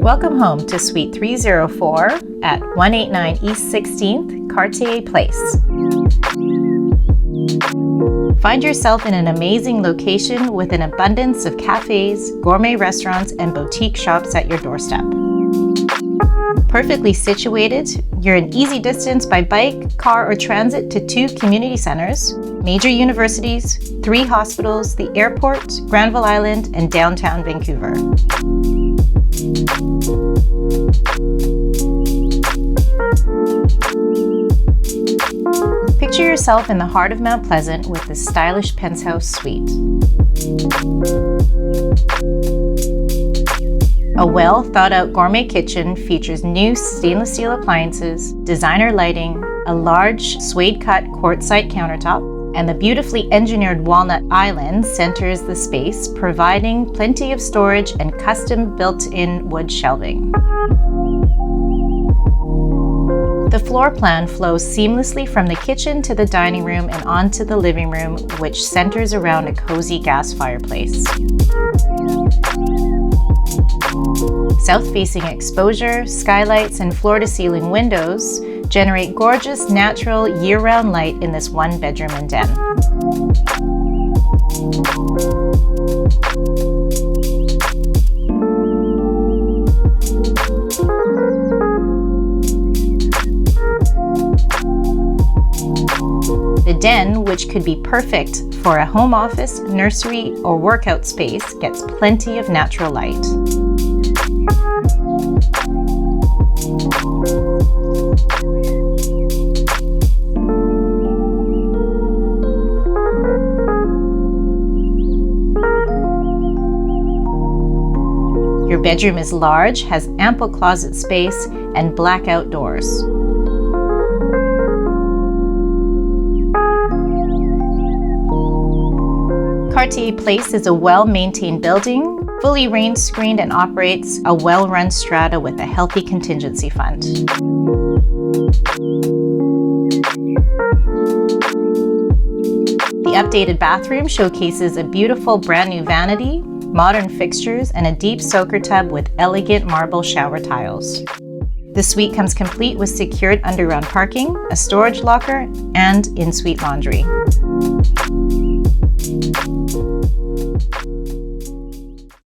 Welcome home to Suite 304 at 189 East 16th, Cartier Place. Find yourself in an amazing location with an abundance of cafes, gourmet restaurants, and boutique shops at your doorstep. Perfectly situated, you're in easy distance by bike, car, or transit to 2 community centers, major universities, 3 hospitals, the airport, Granville Island, and downtown Vancouver. Picture yourself in the heart of Mount Pleasant with this stylish penthouse suite. A well-thought-out gourmet kitchen features new stainless steel appliances, designer lighting, a large suede-cut quartzite countertop, and the beautifully engineered walnut island centers the space, providing plenty of storage and custom built-in wood shelving. The floor plan flows seamlessly from the kitchen to the dining room and onto the living room, which centers around a cozy gas fireplace. South-facing exposure, skylights, and floor-to-ceiling windows generate gorgeous, natural, year-round light in this one-bedroom and den. The den, which could be perfect for a home office, nursery, or workout space, gets plenty of natural light. Your bedroom is large, has ample closet space, and blackout doors. Cartier Place is a well-maintained building, fully rain-screened, and operates a well-run strata with a healthy contingency fund. The updated bathroom showcases a beautiful brand-new vanity, modern fixtures, and a deep soaker tub with elegant marble shower tiles. The suite comes complete with secured underground parking, a storage locker, and in-suite laundry.